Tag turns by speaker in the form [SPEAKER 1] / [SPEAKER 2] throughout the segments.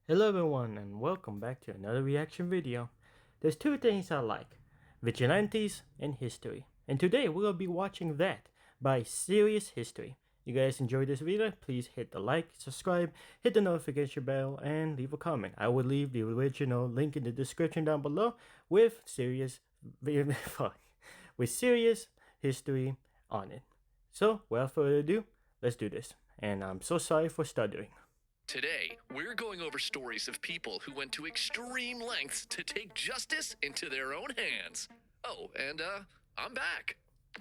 [SPEAKER 1] Hello everyone and welcome back to another reaction video. There's two things I like, Vigilantes and history. And today we'll be watching that by Serious History. You guys enjoyed this video, please hit the like, subscribe, hit the notification bell, and leave a comment. I will leave the original link in the description down below with serious with serious history on it. So without further ado, let's do this. And I'm so sorry for stuttering.
[SPEAKER 2] Today, we're going over stories of people who went to extreme lengths to take justice into their own hands. Oh, and I'm back.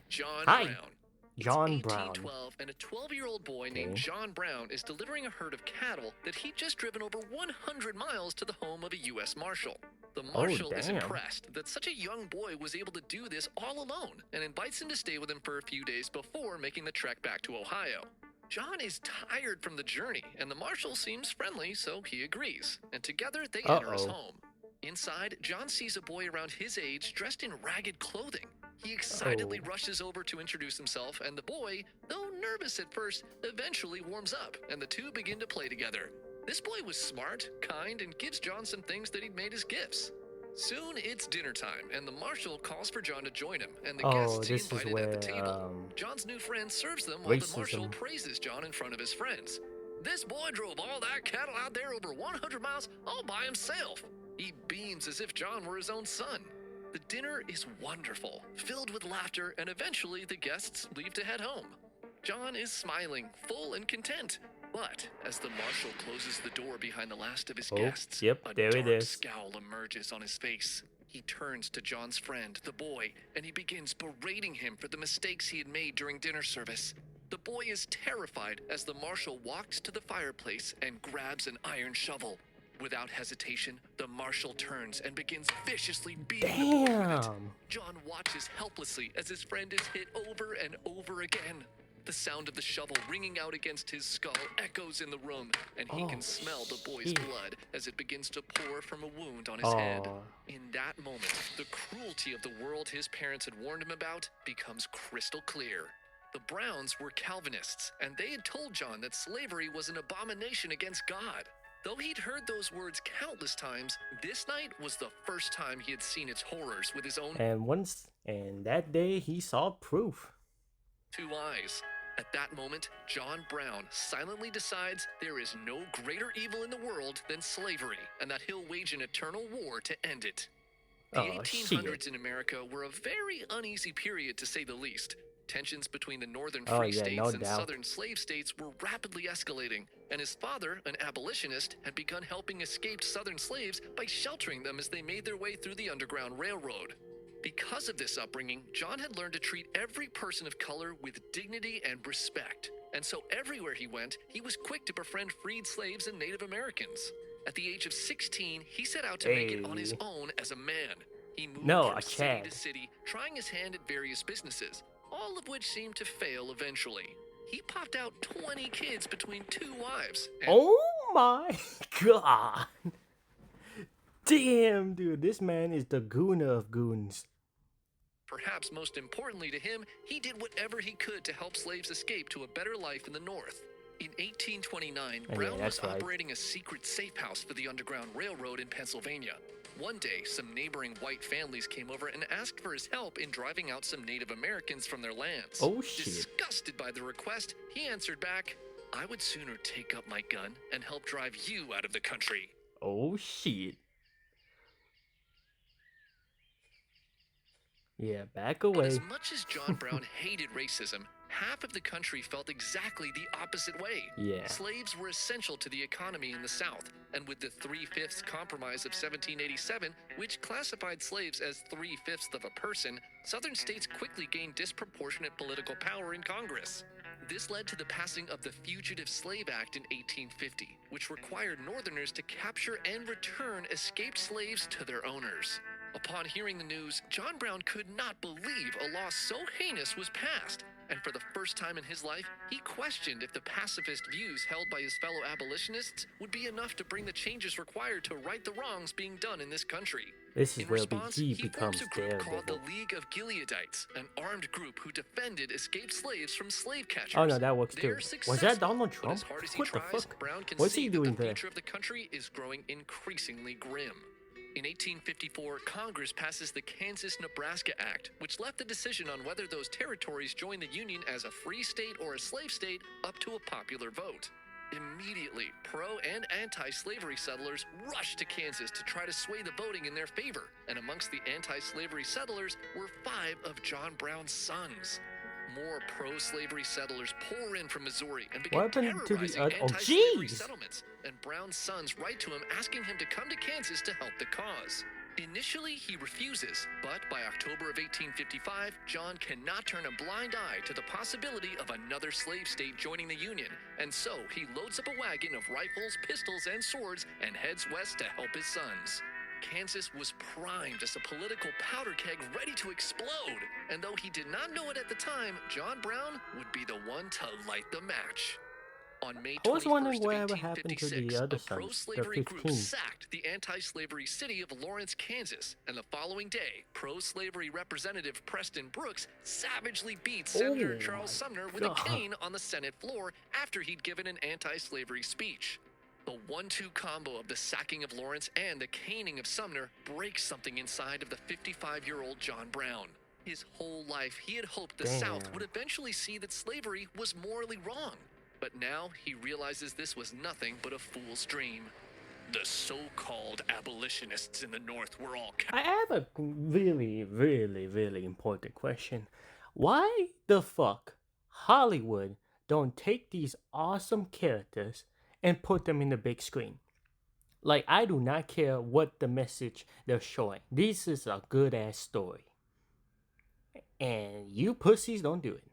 [SPEAKER 2] John
[SPEAKER 1] Hi,
[SPEAKER 2] Brown.
[SPEAKER 1] John
[SPEAKER 2] It's
[SPEAKER 1] Brown.
[SPEAKER 2] 1812, and a 12-year-old boy named
[SPEAKER 1] Okay.
[SPEAKER 2] John Brown is delivering a herd of cattle that he'd just driven over 100 miles to the home of a U.S. Marshal. The Marshal is
[SPEAKER 1] damn.
[SPEAKER 2] impressed that such a young boy was able to do this all alone and invites him to stay with him for a few days before making the trek back to Ohio. John is tired from the journey, and the marshal seems friendly, so he agrees, and together they enter his home. Inside, John sees a boy around his age dressed in ragged clothing. He excitedly rushes over to introduce himself, and the boy, though nervous at first, eventually warms up, and the two begin to play together. This boy was smart, kind, and gives John some things that he'd made as gifts. Soon it's dinner time, and the marshal calls for John to join him, and the guests he invited at the table. John's new friend serves them while the marshal praises John in front of his friends. This boy drove all that cattle out there over 100 miles all by himself. He beams as if John were his own son. The dinner is wonderful, filled with laughter, and eventually the guests leave to head home. John is smiling, full and content. But as the marshal closes the door behind the last of his guests, a dark scowl emerges on his face. He turns to John's friend, the boy, and he begins berating him for the mistakes he had made during dinner service. The boy is terrified as the marshal walks to the fireplace and grabs an iron shovel. Without hesitation, the marshal turns and begins viciously beating the boy with it. John watches helplessly as his friend is hit over and over again. The sound of the shovel ringing out against his skull echoes in the room, and he can smell the boy's blood as it begins to pour from a wound on his head. In that moment, the cruelty of the world his parents had warned him about becomes crystal clear. The Browns were Calvinists, and they had told John that slavery was an abomination against God. Though he'd heard those words countless times, this night was the first time he had seen its horrors with his own
[SPEAKER 1] And that day he saw proof.
[SPEAKER 2] two eyes. At that moment, John Brown silently decides there is no greater evil in the world than slavery, and that he'll wage an eternal war to end it. The 1800s in America were a very uneasy period, to say the least. Tensions between the northern free states and southern slave states were rapidly escalating, and his father, an abolitionist, had begun helping escaped southern slaves by sheltering them as they made their way through the Underground Railroad. Because of this upbringing, John had learned to treat every person of color with dignity and respect. And so everywhere he went, he was quick to befriend freed slaves and Native Americans. At the age of 16, he set out to make it on his own as a man. He moved from city to city, trying his hand at various businesses, all of which seemed to fail eventually. He popped out 20 kids between two wives.
[SPEAKER 1] Oh my god. Damn, dude, this man is the gooner of goons.
[SPEAKER 2] Perhaps most importantly to him, he did whatever he could to help slaves escape to a better life in the North. In 1829, Brown was operating a secret safe house for the Underground Railroad in Pennsylvania. One day, some neighboring white families came over and asked for his help in driving out some Native Americans from their lands. Disgusted by the request, he answered back, "I would sooner take up my gun and help drive you out of the country."
[SPEAKER 1] Oh shit. Yeah, back away.
[SPEAKER 2] But as much as John Brown hated racism, half of the country felt exactly the opposite way. Slaves were essential to the economy in the South, and with the 3/5 Compromise of 1787, which classified slaves as 3/5 of a person, Southern states quickly gained disproportionate political power in Congress. This led to the passing of the Fugitive Slave Act in 1850, which required Northerners to capture and return escaped slaves to their owners. Upon hearing the news, John Brown could not believe a law so heinous was passed. And for the first time in his life, he questioned if the pacifist views held by his fellow abolitionists would be enough to bring the changes required to right the wrongs being done in this country.
[SPEAKER 1] This is
[SPEAKER 2] In
[SPEAKER 1] where
[SPEAKER 2] response,
[SPEAKER 1] BG
[SPEAKER 2] he forms
[SPEAKER 1] becomes
[SPEAKER 2] a group called the
[SPEAKER 1] Daredevil.
[SPEAKER 2] League of Gileadites, an armed group who defended escaped slaves from slave catchers.
[SPEAKER 1] Oh no, that works too.
[SPEAKER 2] They're
[SPEAKER 1] Was that
[SPEAKER 2] successful,
[SPEAKER 1] Donald
[SPEAKER 2] but
[SPEAKER 1] Trump?
[SPEAKER 2] as hard as he
[SPEAKER 1] What the
[SPEAKER 2] tries,
[SPEAKER 1] fuck?
[SPEAKER 2] Brown can
[SPEAKER 1] What's
[SPEAKER 2] see
[SPEAKER 1] he
[SPEAKER 2] that
[SPEAKER 1] doing
[SPEAKER 2] the
[SPEAKER 1] there?
[SPEAKER 2] future of the country is growing increasingly grim. In 1854, Congress passes the Kansas-Nebraska Act, which left the decision on whether those territories join the Union as a free state or a slave state up to a popular vote. Immediately, pro- and anti-slavery settlers rushed to Kansas to try to sway the voting in their favor, and amongst the anti-slavery settlers were 5 of John Brown's sons. More pro-slavery settlers pour in from Missouri and begin
[SPEAKER 1] What happened to the
[SPEAKER 2] terrorizing
[SPEAKER 1] other? Oh
[SPEAKER 2] anti-slavery
[SPEAKER 1] jeez!
[SPEAKER 2] settlements, and Brown's sons write to him asking him to come to Kansas to help the cause. Initially, he refuses, but by October of 1855, John cannot turn a blind eye to the possibility of another slave state joining the Union, and so he loads up a wagon of rifles, pistols, and swords and heads west to help his sons. Kansas was primed as a political powder keg ready to explode, and though he did not know it at the time, John Brown would be the one to light the match. On May
[SPEAKER 1] I was
[SPEAKER 2] 21st
[SPEAKER 1] wondering
[SPEAKER 2] of
[SPEAKER 1] whatever happened to the
[SPEAKER 2] 1856,
[SPEAKER 1] other
[SPEAKER 2] a
[SPEAKER 1] sons, the
[SPEAKER 2] pro-slavery group
[SPEAKER 1] 15.
[SPEAKER 2] sacked the anti-slavery city of Lawrence, Kansas, and the following day, pro-slavery Representative Preston Brooks savagely beat Senator
[SPEAKER 1] Oh
[SPEAKER 2] Charles
[SPEAKER 1] my
[SPEAKER 2] Sumner with
[SPEAKER 1] God.
[SPEAKER 2] a cane on the Senate floor after he'd given an anti-slavery speech. The 1-2 combo of the sacking of Lawrence and the caning of Sumner breaks something inside of the 55-year-old John Brown. His whole life, he had hoped the South
[SPEAKER 1] Damn.
[SPEAKER 2] would eventually see that slavery was morally wrong. But now he realizes this was nothing but a fool's dream. The so-called abolitionists in the North were all
[SPEAKER 1] I have a really important question. Why the fuck Hollywood don't take these awesome characters and put them in the big screen? Like, I do not care what the message they're showing. This is a good ass story. And you pussies don't do it.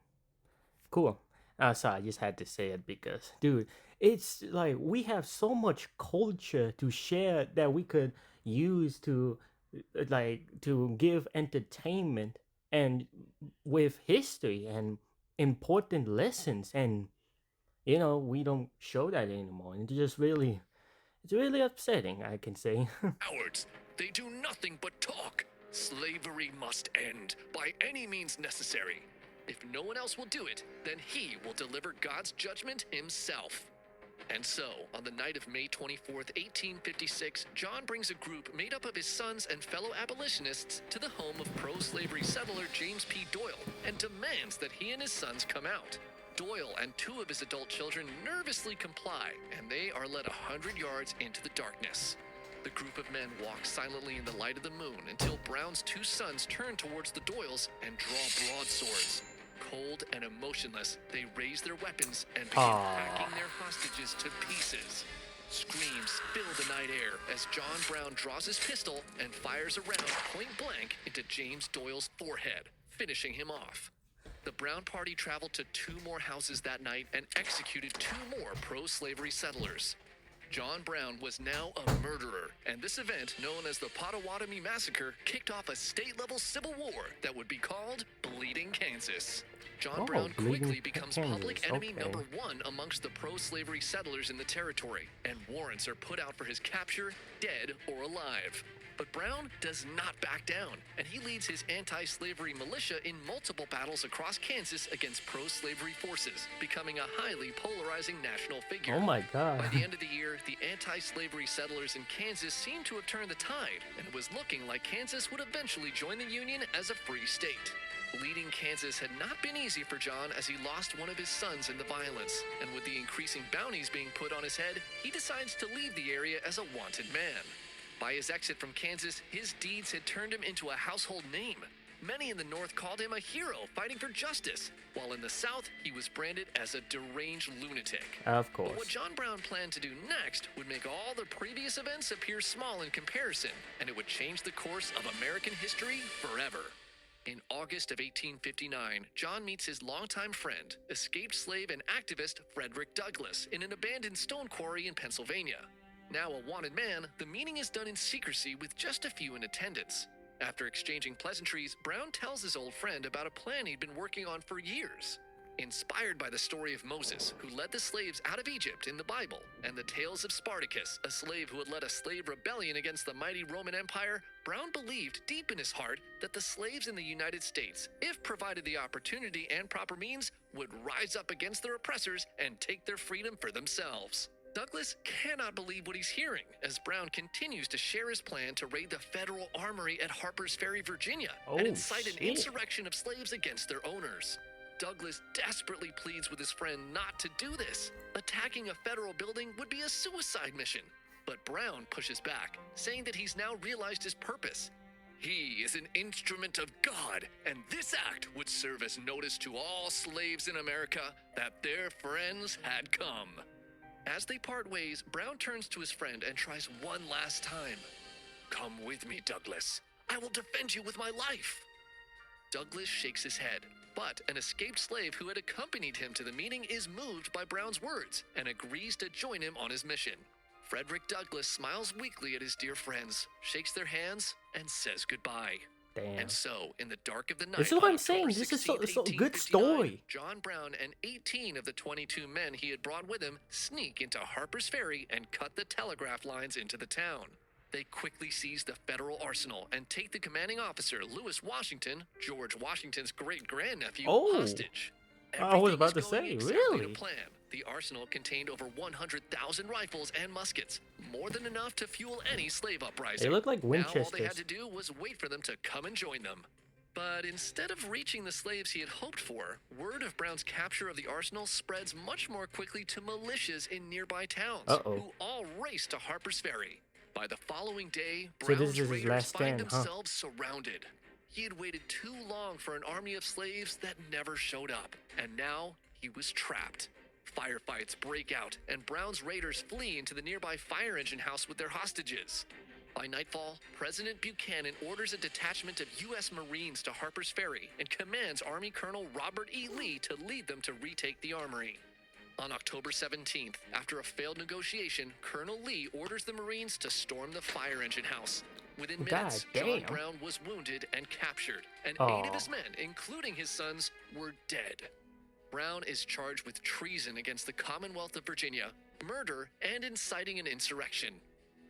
[SPEAKER 1] Cool. Sorry, I just had to say it because, dude, it's like we have so much culture to share that we could use to, to give entertainment and with history and important lessons. And, we don't show that anymore. And it's really upsetting, I can say.
[SPEAKER 2] cowards. They do nothing but talk. Slavery must end by any means necessary. If no one else will do it, then he will deliver God's judgment himself. And so, on the night of May 24th, 1856, John brings a group made up of his sons and fellow abolitionists to the home of pro-slavery settler James P. Doyle and demands that he and his sons come out. Doyle and 2 of his adult children nervously comply, and they are led 100 yards into the darkness. The group of men walk silently in the light of the moon until Brown's 2 sons turn towards the Doyles and draw broadswords. Cold and emotionless, they raise their weapons and begin hacking their hostages to pieces. Screams fill the night air as John Brown draws his pistol and fires a round point blank into James Doyle's forehead, finishing him off. The Brown party traveled to 2 more houses that night and executed 2 more pro-slavery settlers. John Brown was now a murderer, and this event, known as the Potawatomi Massacre, kicked off a state-level civil war that would be called Bleeding Kansas. John Brown quickly becomes public enemy number 1 amongst the pro-slavery settlers in the territory, and warrants are put out for his capture, dead or alive. But Brown does not back down, and he leads his anti-slavery militia in multiple battles across Kansas against pro-slavery forces, becoming a highly polarizing national figure.
[SPEAKER 1] Oh my God.
[SPEAKER 2] By the end of the year, the anti-slavery settlers in Kansas seemed to have turned the tide, and it was looking like Kansas would eventually join the Union as a free state. Leading Kansas had not been easy for John as he lost one of his sons in the violence, and with the increasing bounties being put on his head, he decides to leave the area as a wanted man. By his exit from Kansas, his deeds had turned him into a household name. Many in the North called him a hero fighting for justice, while in the South, he was branded as a deranged lunatic.
[SPEAKER 1] Of course.
[SPEAKER 2] But what John Brown planned to do next would make all the previous events appear small in comparison, and it would change the course of American history forever. In August of 1859, John meets his longtime friend, escaped slave and activist Frederick Douglass, in an abandoned stone quarry in Pennsylvania. Now a wanted man, the meeting is done in secrecy with just a few in attendance. After exchanging pleasantries, Brown tells his old friend about a plan he'd been working on for years. Inspired by the story of Moses, who led the slaves out of Egypt in the Bible, and the tales of Spartacus, a slave who had led a slave rebellion against the mighty Roman Empire, Brown believed deep in his heart that the slaves in the United States, if provided the opportunity and proper means, would rise up against their oppressors and take their freedom for themselves. Douglas cannot believe what he's hearing as Brown continues to share his plan to raid the federal armory at Harper's Ferry, Virginia, and
[SPEAKER 1] Oh
[SPEAKER 2] incite an
[SPEAKER 1] shit.
[SPEAKER 2] insurrection of slaves against their owners. Douglas desperately pleads with his friend not to do this. Attacking a federal building would be a suicide mission. But Brown pushes back, saying that he's now realized his purpose. He is an instrument of God, and this act would serve as notice to all slaves in America that their friends had come. As they part ways, Brown turns to his friend and tries one last time. "Come with me, Douglas. I will defend you with my life." Douglas shakes his head, but an escaped slave who had accompanied him to the meeting is moved by Brown's words and agrees to join him on his mission. Frederick Douglass smiles weakly at his dear friends, shakes their hands, and says goodbye.
[SPEAKER 1] Damn.
[SPEAKER 2] And so, in the dark of the night,
[SPEAKER 1] This is what
[SPEAKER 2] on
[SPEAKER 1] I'm saying.
[SPEAKER 2] October
[SPEAKER 1] This is so
[SPEAKER 2] 16th,
[SPEAKER 1] good
[SPEAKER 2] 1859,
[SPEAKER 1] story.
[SPEAKER 2] John Brown and 18 of the 22 men he had brought with him sneak into Harper's Ferry and cut the telegraph lines into the town. They quickly seize the federal arsenal and take the commanding officer, Lewis Washington, George Washington's great-grandnephew, hostage.
[SPEAKER 1] I was
[SPEAKER 2] Everything
[SPEAKER 1] about
[SPEAKER 2] is
[SPEAKER 1] to
[SPEAKER 2] going
[SPEAKER 1] say,
[SPEAKER 2] exactly
[SPEAKER 1] really?
[SPEAKER 2] to plan. The arsenal contained over 100,000 rifles and muskets, more than enough to fuel any slave uprising.
[SPEAKER 1] They look like
[SPEAKER 2] Now all they
[SPEAKER 1] Winchesters.
[SPEAKER 2] had to do was wait for them to come and join them. But instead of reaching the slaves he had hoped for, word of Brown's capture of the arsenal spreads much more quickly to militias in nearby towns, who all race to Harper's Ferry. By the following day,
[SPEAKER 1] So this
[SPEAKER 2] Brown's
[SPEAKER 1] is his
[SPEAKER 2] raiders
[SPEAKER 1] last
[SPEAKER 2] find
[SPEAKER 1] stand, huh?
[SPEAKER 2] themselves surrounded. He had waited too long for an army of slaves that never showed up, and now he was trapped. Firefights break out, and Brown's raiders flee into the nearby fire engine house with their hostages. By nightfall, President Buchanan orders a detachment of U.S. Marines to Harper's Ferry and commands Army Colonel Robert E. Lee to lead them to retake the armory. On October 17th, after a failed negotiation, Colonel Lee orders the Marines to storm the fire engine house. Within minutes, John Brown was wounded and captured, and 8 of his men, including his sons, were dead. Brown is charged with treason against the Commonwealth of Virginia, murder, and inciting an insurrection.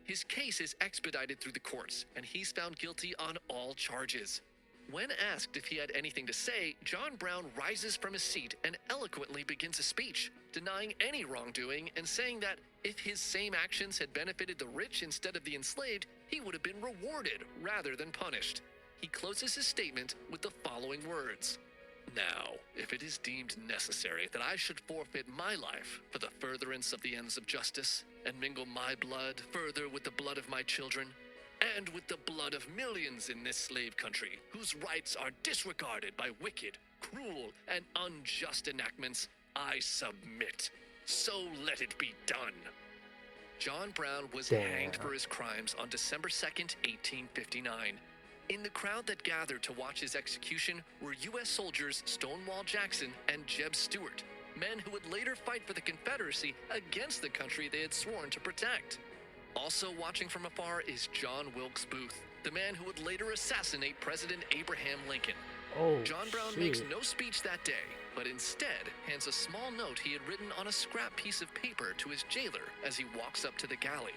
[SPEAKER 2] His case is expedited through the courts, and he's found guilty on all charges. When asked if he had anything to say, John Brown rises from his seat and eloquently begins a speech, denying any wrongdoing and saying that if his same actions had benefited the rich instead of the enslaved, he would have been rewarded rather than punished. He closes his statement with the following words. "Now, if it is deemed necessary that I should forfeit my life for the furtherance of the ends of justice, and mingle my blood further with the blood of my children, and with the blood of millions in this slave country whose rights are disregarded by wicked, cruel, and unjust enactments, I submit. So let it be done." John Brown was hanged for his crimes on December 2nd, 1859. In the crowd that gathered to watch his execution were U.S. soldiers Stonewall Jackson and Jeb Stuart, men who would later fight for the Confederacy against the country they had sworn to protect. Also watching from afar is John Wilkes Booth, the man who would later assassinate President Abraham Lincoln. John Brown makes no speech that day, but instead hands a small note he had written on a scrap piece of paper to his jailer as he walks up to the galley.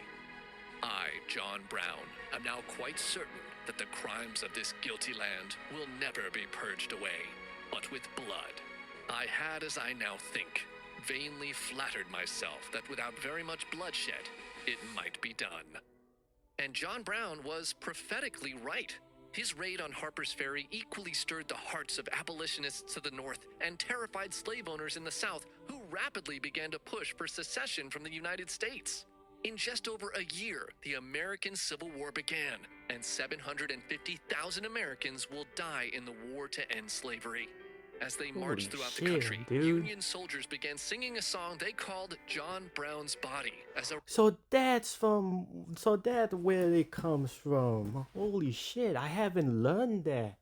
[SPEAKER 2] "I, John Brown, am now quite certain that the crimes of this guilty land will never be purged away, but with blood. I had, as I now think, vainly flattered myself that without very much bloodshed, it might be done." And John Brown was prophetically right. His raid on Harper's Ferry equally stirred the hearts of abolitionists to the north and terrified slave owners in the south, who rapidly began to push for secession from the United States. In just over a year, the American Civil War began, and 750,000 Americans will die in the war to end slavery. As they marched throughout the country, Union soldiers began singing a song they called John Brown's Body as a...
[SPEAKER 1] So that's where it comes from. Holy shit, I haven't learned that.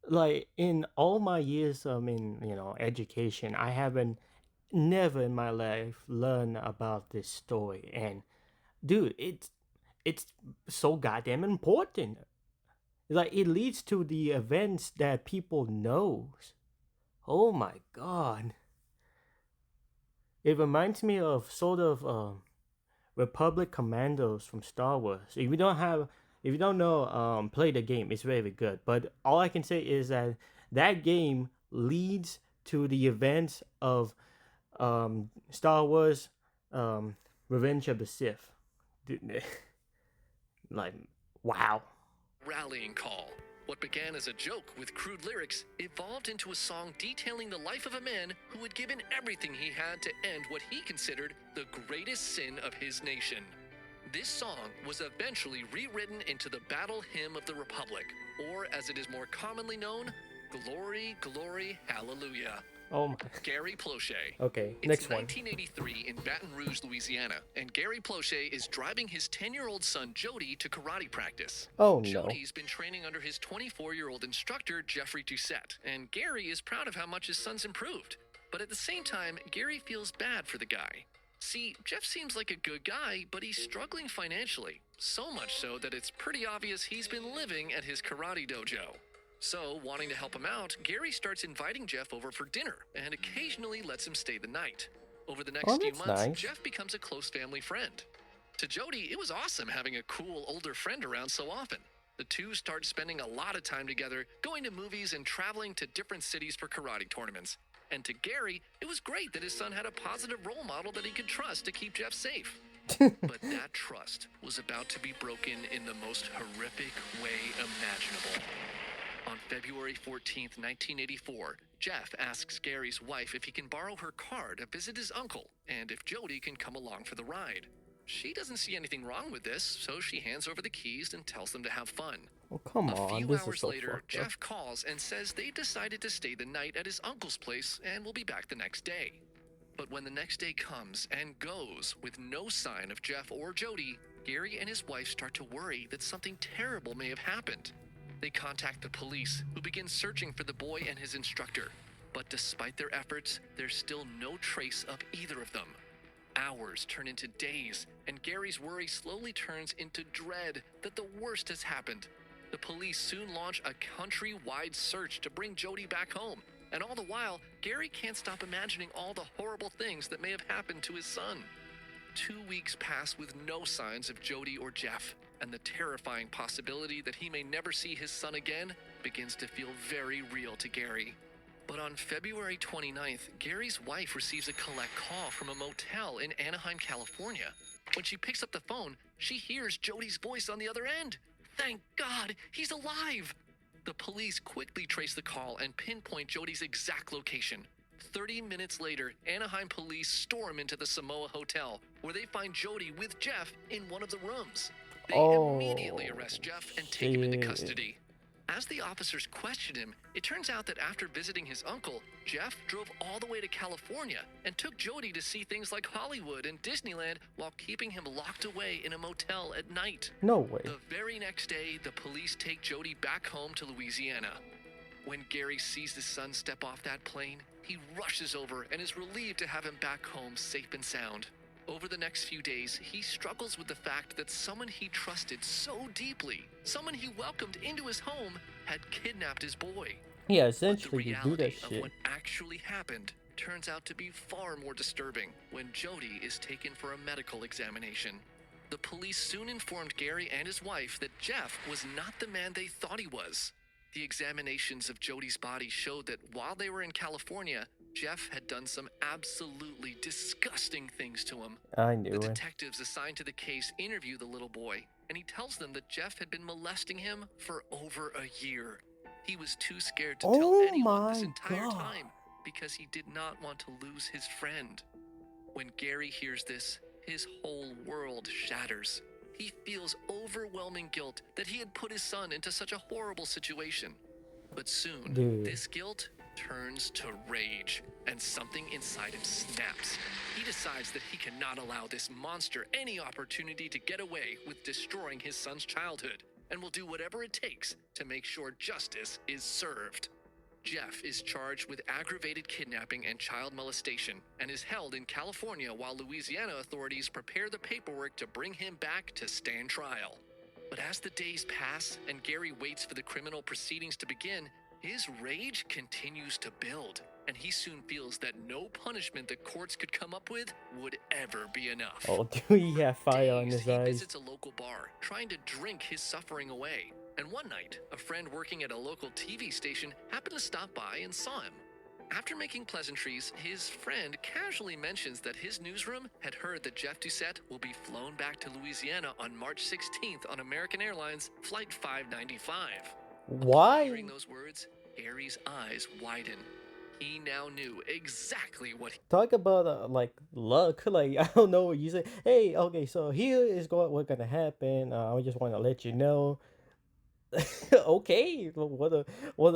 [SPEAKER 1] Like, in all my years in education, I haven't never in my life learned about this story. And dude, it's so goddamn important. Like it leads to the events that people knows. Oh my god. It reminds me of sort of Republic Commandos from Star Wars. If you don't know, play the game. It's very good. But all I can say is that that game leads to the events of Star Wars, um, Revenge of the Sith. Like, wow.
[SPEAKER 2] Rallying call. What began as a joke with crude lyrics evolved into a song detailing the life of a man who had given everything he had to end what he considered the greatest sin of his nation. This song was eventually rewritten into the Battle Hymn of the Republic, or as it is more commonly known, Glory, Glory, Hallelujah.
[SPEAKER 1] Oh my.
[SPEAKER 2] Gary Plauché.
[SPEAKER 1] Okay,
[SPEAKER 2] It's
[SPEAKER 1] next one.
[SPEAKER 2] 1983 in Baton Rouge, Louisiana, and Gary Plauché is driving his 10-year-old son Jody to karate practice.
[SPEAKER 1] Oh no.
[SPEAKER 2] Jody's been training under his 24-year-old instructor, Jeffrey Doucette, and Gary is proud of how much his son's improved. But at the same time, Gary feels bad for the guy. See, Jeff seems like a good guy, but he's struggling financially. So much so that it's pretty obvious he's been living at his karate dojo. So, wanting to help him out, Gary starts inviting Jeff over for dinner and occasionally lets him stay the night. Over the next few
[SPEAKER 1] That's
[SPEAKER 2] months,
[SPEAKER 1] nice.
[SPEAKER 2] Jeff becomes a close family friend. To Jody, it was awesome having a cool older friend around so often. The two start spending a lot of time together, going to movies and traveling to different cities for karate tournaments. And to Gary, it was great that his son had a positive role model that he could trust to keep Jeff safe. But that trust was about to be broken in the most horrific way imaginable. On February 14th, 1984, Jeff asks Gary's wife if he can borrow her car to visit his uncle and if Jody can come along for the ride. She doesn't see anything wrong with this, so she hands over the keys and tells them to have fun.
[SPEAKER 1] Oh come
[SPEAKER 2] A
[SPEAKER 1] on,
[SPEAKER 2] few
[SPEAKER 1] this is
[SPEAKER 2] hours
[SPEAKER 1] so
[SPEAKER 2] later,
[SPEAKER 1] fucked up.
[SPEAKER 2] Jeff calls and says they decided to stay the night at his uncle's place and will be back the next day. But when the next day comes and goes with no sign of Jeff or Jody, Gary and his wife start to worry that something terrible may have happened. They contact the police, who begin searching for the boy and his instructor. But despite their efforts, there's still no trace of either of them. Hours turn into days, and Gary's worry slowly turns into dread that the worst has happened. The police soon launch a countrywide search to bring Jody back home. And all the while, Gary can't stop imagining all the horrible things that may have happened to his son. 2 weeks pass with no signs of Jody or Jeff, and the terrifying possibility that he may never see his son again begins to feel very real to Gary. But on February 29th, Gary's wife receives a collect call from a motel in Anaheim, California. When she picks up the phone, she hears Jody's voice on the other end. Thank God, he's alive! The police quickly trace the call and pinpoint Jody's exact location. 30 minutes later, Anaheim police storm into the Samoa Hotel, where they find Jody with Jeff in one of the rooms. They immediately arrest Jeff and take him into
[SPEAKER 1] shit.
[SPEAKER 2] custody. As the officers question him, it turns out that after visiting his uncle, Jeff drove all the way to California and took Jody to see things like Hollywood and Disneyland while keeping him locked away in a motel at night.
[SPEAKER 1] No way.
[SPEAKER 2] The very next day, the police take Jody back home to Louisiana. When Gary sees his son step off that plane, he rushes over and is relieved to have him back home safe and sound. Over the next few days, he struggles with the fact that someone he trusted so deeply, someone he welcomed into his home, had kidnapped his boy.
[SPEAKER 1] Yeah,
[SPEAKER 2] But the
[SPEAKER 1] essentially you do that
[SPEAKER 2] reality of
[SPEAKER 1] shit.
[SPEAKER 2] what actually happened turns out to be far more disturbing when Jody is taken for a medical examination. The police soon informed Gary and his wife that Jeff was not the man they thought he was. The examinations of Jody's body showed that while they were in California, Jeff had done some absolutely disgusting things to him.
[SPEAKER 1] I knew
[SPEAKER 2] The
[SPEAKER 1] it.
[SPEAKER 2] detectives assigned to the case interview the little boy, and he tells them that Jeff had been molesting him for over a year. He was too scared to tell
[SPEAKER 1] Oh
[SPEAKER 2] anyone this
[SPEAKER 1] my
[SPEAKER 2] entire
[SPEAKER 1] God.
[SPEAKER 2] time because he did not want to lose his friend. When Gary hears this, his whole world shatters. He feels overwhelming guilt that he had put his son into such a horrible situation. But soon,
[SPEAKER 1] Dude.
[SPEAKER 2] this guilt turns to rage, and something inside him snaps. He decides that he cannot allow this monster any opportunity to get away with destroying his son's childhood, and will do whatever it takes to make sure justice is served. Jeff is charged with aggravated kidnapping and child molestation and is held in California while Louisiana authorities prepare the paperwork to bring him back to stand trial. But as the days pass and Gary waits for the criminal proceedings to begin, his rage continues to build, and he soon feels that no punishment the courts could come up with would ever be enough.
[SPEAKER 1] Oh, do he have fire in
[SPEAKER 2] Days,
[SPEAKER 1] his
[SPEAKER 2] he
[SPEAKER 1] eyes?
[SPEAKER 2] visits a local bar, trying to drink his suffering away. And one night, a friend working at a local TV station happened to stop by and saw him. After making pleasantries, his friend casually mentions that his newsroom had heard that Jeff Doucette will be flown back to Louisiana on March 16th on American Airlines Flight 595. Upon hearing
[SPEAKER 1] Why?
[SPEAKER 2] those words, Gary's eyes widen. He now knew exactly what
[SPEAKER 1] Talk about like luck. Like I don't know what you say. Hey, okay, so here is what's gonna happen. I just want to let you know. Okay, what a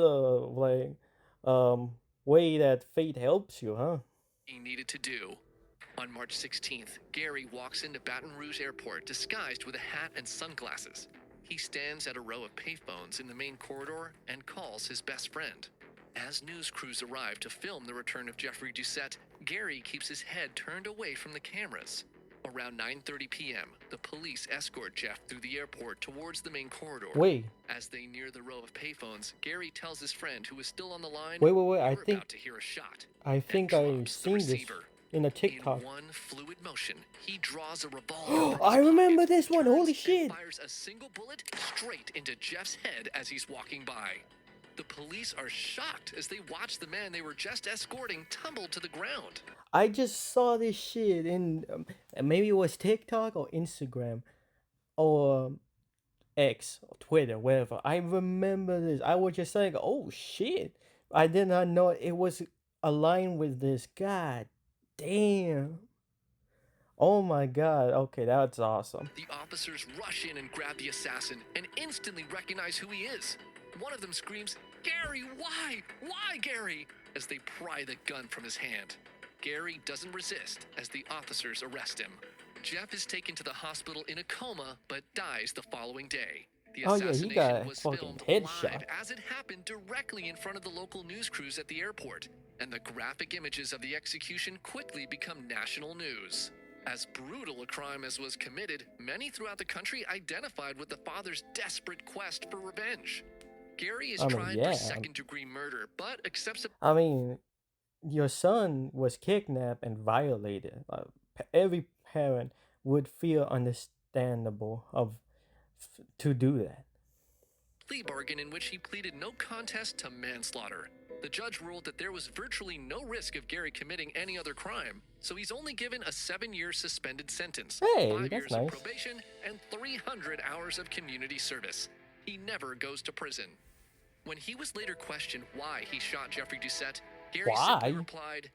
[SPEAKER 1] like um way that fate helps you, huh?
[SPEAKER 2] he needed to do. On March 16th, Gary walks into Baton Rouge Airport disguised with a hat and sunglasses. He stands at a row of payphones in the main corridor and calls his best friend. As news crews arrive to film the return of Jeffrey Doucette, Gary keeps his head turned away from the cameras. Around 9:30 p.m., the police escort Jeff through the airport towards the main corridor.
[SPEAKER 1] Wait,
[SPEAKER 2] As they near the row of payphones, Gary tells his friend who is still on the line,
[SPEAKER 1] wait.
[SPEAKER 2] "You're about to hear a shot,"
[SPEAKER 1] I
[SPEAKER 2] and
[SPEAKER 1] think I've
[SPEAKER 2] drops the
[SPEAKER 1] seen this
[SPEAKER 2] receiver.
[SPEAKER 1] in a
[SPEAKER 2] In
[SPEAKER 1] TikTok.
[SPEAKER 2] one fluid motion, he draws a revolver from
[SPEAKER 1] I
[SPEAKER 2] his
[SPEAKER 1] remember
[SPEAKER 2] pocket,
[SPEAKER 1] this one.
[SPEAKER 2] turns,
[SPEAKER 1] Holy
[SPEAKER 2] and
[SPEAKER 1] shit!
[SPEAKER 2] fires a single bullet straight into Jeff's head as he's walking by. The police are shocked as they watch the man they were just escorting tumble to the ground.
[SPEAKER 1] I just saw this shit in maybe it was TikTok or Instagram or X, or Twitter, whatever. I remember this. I was just saying, oh shit. I did not know it was aligned with this. God damn. Oh my god. Okay, that's awesome.
[SPEAKER 2] The officers rush in and grab the assassin and instantly recognize who he is. One of them screams, "Gary, why? Why, Gary?" as they pry the gun from his hand. Gary doesn't resist as the officers arrest him. Jeff is taken to the hospital in a coma but dies the following day. The
[SPEAKER 1] Oh yeah, he
[SPEAKER 2] assassination
[SPEAKER 1] got
[SPEAKER 2] was
[SPEAKER 1] fucking
[SPEAKER 2] filmed
[SPEAKER 1] headshot.
[SPEAKER 2] live as it happened directly in front of the local news crews at the airport, and the graphic images of the execution quickly become national news. As brutal a crime as was committed, many throughout the country identified with the father's desperate quest for revenge. Gary is
[SPEAKER 1] I mean,
[SPEAKER 2] tried
[SPEAKER 1] yeah.
[SPEAKER 2] for second-degree murder, but accepts a
[SPEAKER 1] I mean, your son was kidnapped and violated. Every parent would feel understandable to do that.
[SPEAKER 2] plea bargain in which he pleaded no contest to manslaughter. The judge ruled that there was virtually no risk of Gary committing any other crime, so he's only given a 7-year suspended sentence,
[SPEAKER 1] Hey,
[SPEAKER 2] 5
[SPEAKER 1] that's
[SPEAKER 2] years of
[SPEAKER 1] nice.
[SPEAKER 2] probation, and 300 hours of community service. He never goes to prison. When he was later questioned why he shot Jeffrey Doucette, Gary simply
[SPEAKER 1] Why?
[SPEAKER 2] replied,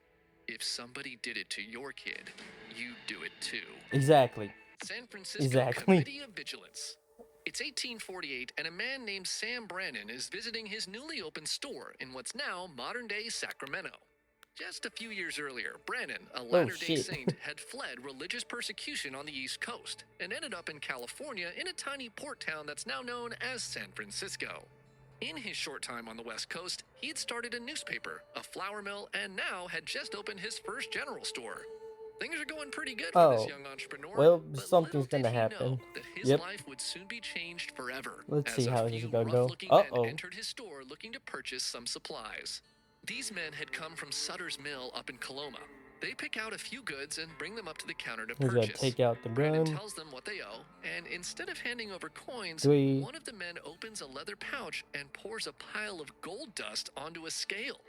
[SPEAKER 2] "If somebody did it to your kid, you do it too."
[SPEAKER 1] Exactly.
[SPEAKER 2] San Francisco
[SPEAKER 1] Exactly.
[SPEAKER 2] Committee of Vigilance. It's 1848, and a man named Sam Brannan is visiting his newly opened store in what's now modern-day Sacramento. Just a few years earlier, Brannan, a Latter-day
[SPEAKER 1] shit.
[SPEAKER 2] Saint, had fled religious persecution on the East Coast and ended up in California in a tiny port town that's now known as San Francisco. In his short time on the West Coast, he had started a newspaper, a flour mill, and now had just opened his first general store. Things are going pretty good for this young entrepreneur.
[SPEAKER 1] Well,
[SPEAKER 2] but
[SPEAKER 1] something's
[SPEAKER 2] little did
[SPEAKER 1] gonna
[SPEAKER 2] he
[SPEAKER 1] happen.
[SPEAKER 2] know that his
[SPEAKER 1] Yep.
[SPEAKER 2] life would soon be changed forever.
[SPEAKER 1] Let's
[SPEAKER 2] as
[SPEAKER 1] see
[SPEAKER 2] a
[SPEAKER 1] how this is
[SPEAKER 2] few
[SPEAKER 1] gonna go.
[SPEAKER 2] rough-looking men
[SPEAKER 1] Uh-oh.
[SPEAKER 2] entered his store looking to purchase some supplies. These men had come from Sutter's Mill up in Coloma. They pick out a few goods and bring them up to the counter to
[SPEAKER 1] He's gonna
[SPEAKER 2] purchase.
[SPEAKER 1] take out the
[SPEAKER 2] Brandon
[SPEAKER 1] gun.
[SPEAKER 2] tells them what they owe, and instead of handing over coins,
[SPEAKER 1] 3.
[SPEAKER 2] one of the men opens a leather pouch and pours a pile of gold dust onto a scale.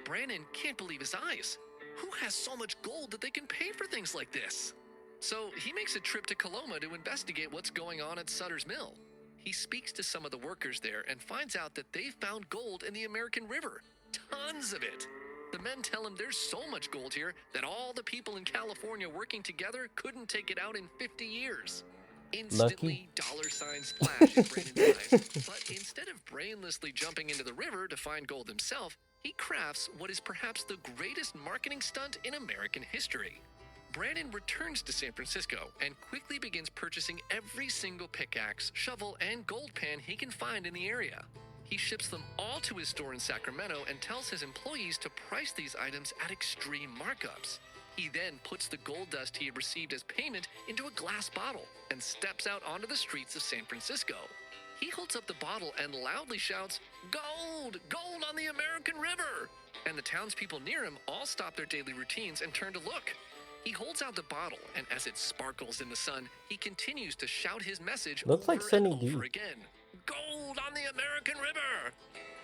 [SPEAKER 2] Brandon can't believe his eyes. Who has so much gold that they can pay for things like this? So he makes a trip to Coloma to investigate what's going on at Sutter's Mill. He speaks to some of the workers there and finds out that they found gold in the American River. Tons of it. The men tell him there's so much gold here that all the people in California working together couldn't take it out in 50 years. Instantly, dollar signs flash in Brandon's eyes, but instead of brainlessly jumping into the river to find gold himself, he crafts what is perhaps the greatest marketing stunt in American history. Brandon returns to San Francisco and quickly begins purchasing every single pickaxe, shovel, and gold pan he can find in the area. He ships them all to his store in Sacramento and tells his employees to price these items at extreme markups. He then puts the gold dust he had received as payment into a glass bottle and steps out onto the streets of San Francisco. He holds up the bottle and loudly shouts, "Gold! Gold on the American River!" And the townspeople near him all stop their daily routines and turn to look. He holds out the bottle, and as it sparkles in the sun, he continues to shout his message
[SPEAKER 1] Looks
[SPEAKER 2] over
[SPEAKER 1] like Sunny
[SPEAKER 2] and
[SPEAKER 1] D.
[SPEAKER 2] over again. Gold on the American River!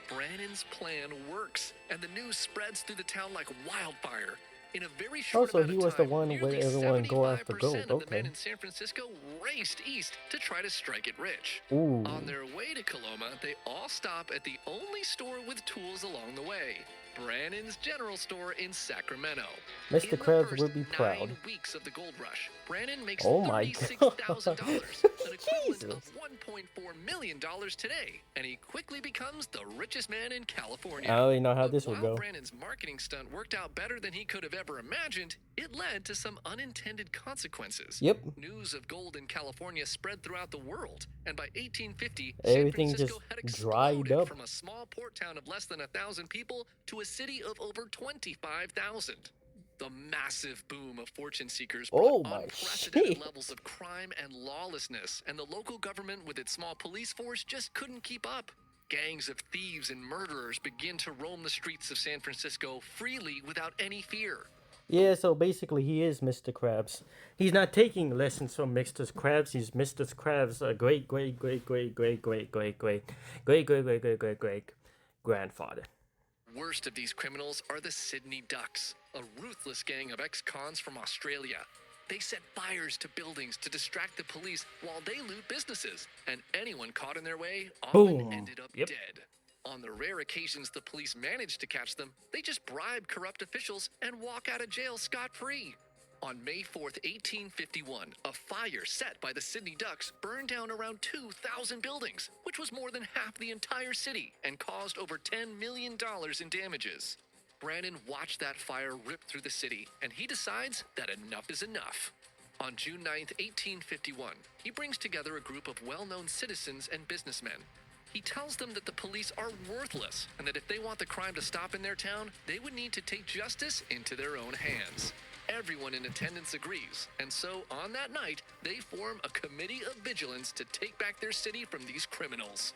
[SPEAKER 2] Brannon's plan works, and the news spreads through the town like wildfire. In a very short
[SPEAKER 1] Also,
[SPEAKER 2] amount
[SPEAKER 1] he
[SPEAKER 2] of
[SPEAKER 1] was the
[SPEAKER 2] time,
[SPEAKER 1] one where
[SPEAKER 2] nearly
[SPEAKER 1] everyone go after
[SPEAKER 2] 75%
[SPEAKER 1] gold.
[SPEAKER 2] of the
[SPEAKER 1] Okay.
[SPEAKER 2] men in San Francisco raced east to try to strike it rich.
[SPEAKER 1] Ooh.
[SPEAKER 2] On their way to Coloma, they all stop at the only store with tools along the way, Brannon's General Store in Sacramento.
[SPEAKER 1] Mr.
[SPEAKER 2] In
[SPEAKER 1] Krabs
[SPEAKER 2] the
[SPEAKER 1] would be
[SPEAKER 2] first
[SPEAKER 1] proud.
[SPEAKER 2] 9 weeks of the gold rush, Brannon makes
[SPEAKER 1] Oh my
[SPEAKER 2] $36,000, an equivalent
[SPEAKER 1] Jesus.
[SPEAKER 2] of $1.4 million today, and he quickly becomes the richest man in California.
[SPEAKER 1] I already know how
[SPEAKER 2] But
[SPEAKER 1] this will
[SPEAKER 2] while
[SPEAKER 1] go.
[SPEAKER 2] Brannon's marketing stunt worked out better than he could have ever imagined, it led to some unintended consequences.
[SPEAKER 1] Yep.
[SPEAKER 2] News of gold in California spread throughout the world, and by 1850,
[SPEAKER 1] Everything
[SPEAKER 2] San Francisco
[SPEAKER 1] just
[SPEAKER 2] had
[SPEAKER 1] dried
[SPEAKER 2] exploded
[SPEAKER 1] up.
[SPEAKER 2] from a small port town of less than 1,000 people to a city of over 25,000. The massive boom of fortune seekers
[SPEAKER 1] Oh
[SPEAKER 2] brought
[SPEAKER 1] my
[SPEAKER 2] unprecedented
[SPEAKER 1] shit.
[SPEAKER 2] levels of crime and lawlessness, and the local government with its small police force just couldn't keep up. Gangs of thieves and murderers begin to roam the streets of San Francisco freely without any fear.
[SPEAKER 1] Yeah, so basically he is Mr. Krabs. He's not taking lessons from Mr. Krabs. He's Mr. Krabs' great grandfather.
[SPEAKER 2] Worst of these criminals are the Sydney Ducks, a ruthless gang of ex-cons from Australia. They set fires to buildings to distract the police while they loot businesses, and anyone caught in their way often
[SPEAKER 1] Boom.
[SPEAKER 2] ended up
[SPEAKER 1] Yep.
[SPEAKER 2] dead. On the rare occasions the police manage to catch them, they just bribe corrupt officials and walk out of jail scot-free. On May 4th, 1851, a fire set by the Sydney Ducks burned down around 2,000 buildings, which was more than half the entire city and caused over $10 million in damages. Brannon watched that fire rip through the city, and he decides that enough is enough. On June 9th, 1851, he brings together a group of well-known citizens and businessmen. He tells them that the police are worthless, and that if they want the crime to stop in their town, they would need to take justice into their own hands. Everyone in attendance agrees, and so on that night, they form a committee of vigilance to take back their city from these criminals.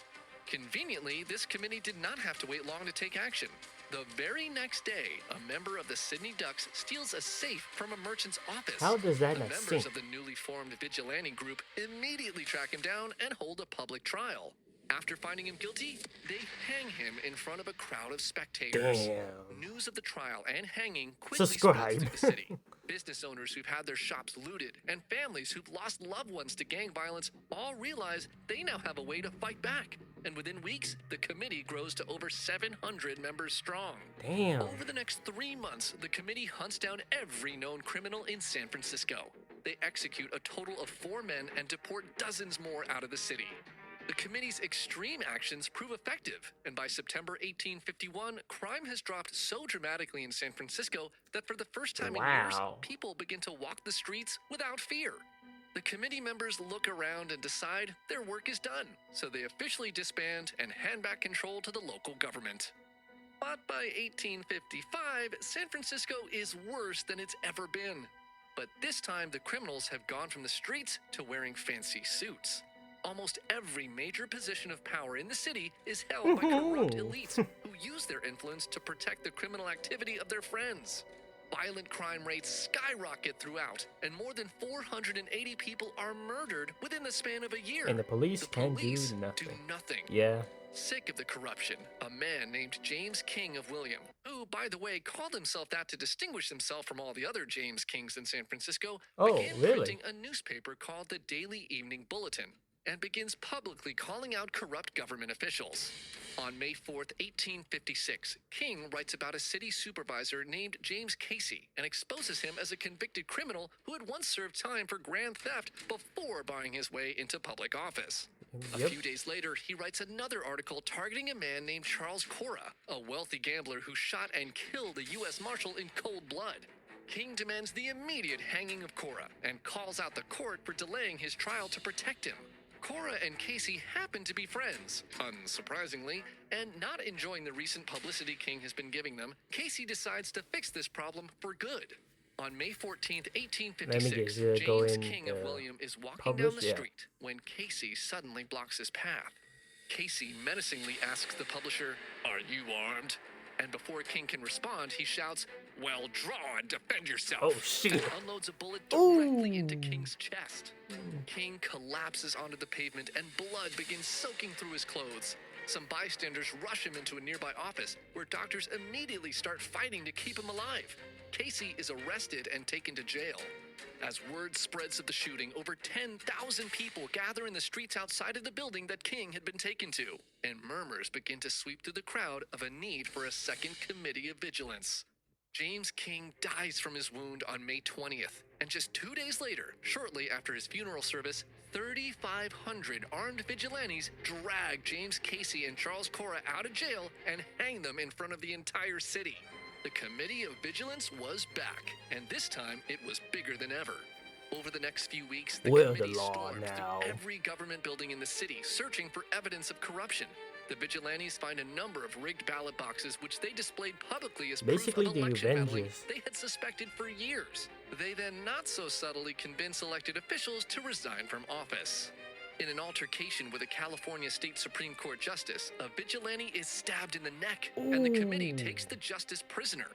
[SPEAKER 2] Conveniently, this committee did not have to wait long to take action. The very next day, a member of the Sydney Ducks steals a safe from a merchant's office.
[SPEAKER 1] How does that
[SPEAKER 2] The
[SPEAKER 1] not
[SPEAKER 2] members
[SPEAKER 1] sink?
[SPEAKER 2] of the newly formed vigilante group immediately track him down and hold a public trial. After finding him guilty, they hang him in front of a crowd of spectators.
[SPEAKER 1] Damn.
[SPEAKER 2] News of the trial and hanging quickly
[SPEAKER 1] Subscribe.
[SPEAKER 2] spreads through the city. Business owners who've had their shops looted and families who've lost loved ones to gang violence all realize they now have a way to fight back. And within weeks, the committee grows to over 700 members strong.
[SPEAKER 1] Damn.
[SPEAKER 2] Over the next 3 months, the committee hunts down every known criminal in San Francisco. They execute a total of 4 men and deport dozens more out of the city. The committee's extreme actions prove effective, and by September 1851, crime has dropped so dramatically in San Francisco that for the first time in years,
[SPEAKER 1] Wow.
[SPEAKER 2] people begin to walk the streets without fear. The committee members look around and decide their work is done, so they officially disband and hand back control to the local government. But by 1855, San Francisco is worse than it's ever been. But this time, the criminals have gone from the streets to wearing fancy suits. Almost every major position of power in the city is held by corrupt elites who use their influence to protect the criminal activity of their friends. Violent crime rates skyrocket throughout, and more than 480 people are murdered within the span of a year.
[SPEAKER 1] And the police
[SPEAKER 2] The
[SPEAKER 1] can't
[SPEAKER 2] police
[SPEAKER 1] do nothing.
[SPEAKER 2] do nothing.
[SPEAKER 1] Yeah.
[SPEAKER 2] Sick of the corruption, a man named James King of William, who, by the way, called himself that to distinguish himself from all the other James Kings in San Francisco,
[SPEAKER 1] Oh,
[SPEAKER 2] began
[SPEAKER 1] really?
[SPEAKER 2] printing a newspaper called the Daily Evening Bulletin, and begins publicly calling out corrupt government officials. On May 4th, 1856, King writes about a city supervisor named James Casey and exposes him as a convicted criminal who had once served time for grand theft before buying his way into public office. A
[SPEAKER 1] Yep.
[SPEAKER 2] few days later, he writes another article targeting a man named Charles Cora, a wealthy gambler who shot and killed a U.S. Marshal in cold blood. King demands the immediate hanging of Cora and calls out the court for delaying his trial to protect him. Cora and Casey happen to be friends, unsurprisingly, and not enjoying the recent publicity King has been giving them, Casey decides to fix this problem for good. On May 14th,
[SPEAKER 1] Let me
[SPEAKER 2] 1856,
[SPEAKER 1] just go
[SPEAKER 2] James
[SPEAKER 1] in
[SPEAKER 2] King of William is walking down
[SPEAKER 1] publish.
[SPEAKER 2] the
[SPEAKER 1] Yeah.
[SPEAKER 2] street when Casey suddenly blocks his path. Casey menacingly asks the publisher, "Are you armed?" And before King can respond, he shouts, "Well, draw and defend yourself."
[SPEAKER 1] Oh shit!
[SPEAKER 2] And unloads a bullet directly
[SPEAKER 1] Ooh.
[SPEAKER 2] into King's chest. King collapses onto the pavement and blood begins soaking through his clothes. Some bystanders rush him into a nearby office where doctors immediately start fighting to keep him alive. Casey is arrested and taken to jail. As word spreads of the shooting, over 10,000 people gather in the streets outside of the building that King had been taken to, and murmurs begin to sweep through the crowd of a need for a second committee of vigilance. James King dies from his wound on May 20th, and just 2 days later, shortly after his funeral service, 3,500 armed vigilantes drag James Casey and Charles Cora out of jail and hang them in front of the entire city. The Committee of Vigilance was back, and this time it was bigger than ever. Over the next few weeks, the
[SPEAKER 1] We're the
[SPEAKER 2] committee
[SPEAKER 1] law
[SPEAKER 2] stormed
[SPEAKER 1] now.
[SPEAKER 2] through every government building in the city, searching for evidence of corruption. The vigilantes find a number of rigged ballot boxes, which they displayed publicly as
[SPEAKER 1] Basically
[SPEAKER 2] proof of
[SPEAKER 1] the
[SPEAKER 2] election meddling
[SPEAKER 1] Avengers.
[SPEAKER 2] they had suspected for years. They then not so subtly convince elected officials to resign from office. In an altercation with a California State Supreme Court justice, a vigilante is stabbed in the neck, and the committee
[SPEAKER 1] Ooh.
[SPEAKER 2] takes the justice prisoner.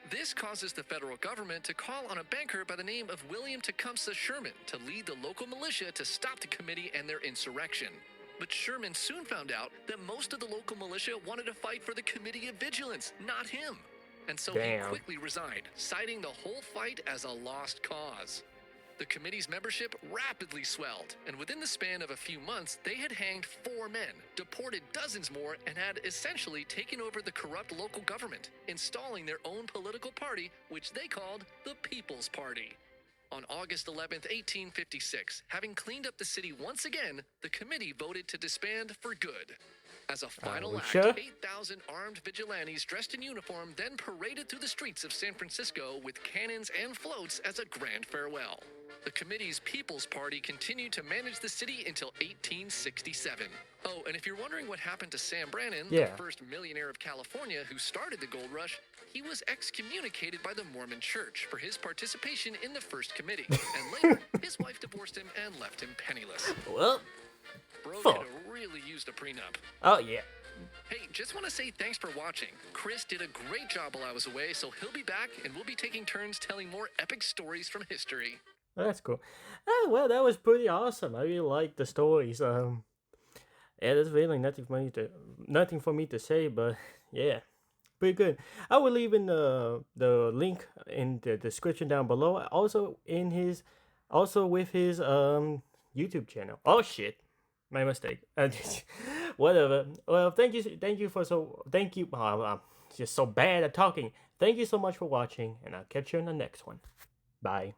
[SPEAKER 2] This causes the federal government to call on a banker by the name of William Tecumseh Sherman to lead the local militia to stop the committee and their insurrection. But Sherman soon found out that most of the local militia wanted to fight for the Committee of Vigilance, not him. And so
[SPEAKER 1] Damn.
[SPEAKER 2] he quickly resigned, citing the whole fight as a lost cause. The committee's membership rapidly swelled, and within the span of a few months, they had hanged 4 men, deported dozens more, and had essentially taken over the corrupt local government, installing their own political party, which they called the People's Party. On August 11th, 1856, having cleaned up the city once again, the committee voted to disband for good. As a final
[SPEAKER 1] we
[SPEAKER 2] act,
[SPEAKER 1] sure?
[SPEAKER 2] 8,000 armed vigilantes dressed in uniform then paraded through the streets of San Francisco with cannons and floats as a grand farewell. The committee's People's Party continued to manage the city until 1867. Oh, and if you're wondering what happened to Sam Brannan,
[SPEAKER 1] Yeah.
[SPEAKER 2] the first millionaire of California who started the gold rush, he was excommunicated by the Mormon Church for his participation in the first committee. And later, his wife divorced him and left him penniless.
[SPEAKER 1] Well,
[SPEAKER 2] Bro
[SPEAKER 1] fuck.
[SPEAKER 2] could have really used a prenup.
[SPEAKER 1] Oh yeah.
[SPEAKER 2] Hey, just want to say thanks for watching. Chris did a great job while I was away, so he'll be back and we'll be taking turns telling more epic stories from history.
[SPEAKER 1] Oh, that's cool. Oh, well, that was pretty awesome. I really like the stories. Yeah, there's really nothing for me to say, but yeah, pretty good. I will leave in the link in the description down below. Also with his YouTube channel. Oh shit, my mistake. Whatever. Well, thank you. I'm just so bad at talking. Thank you so much for watching, and I'll catch you in the next one. Bye.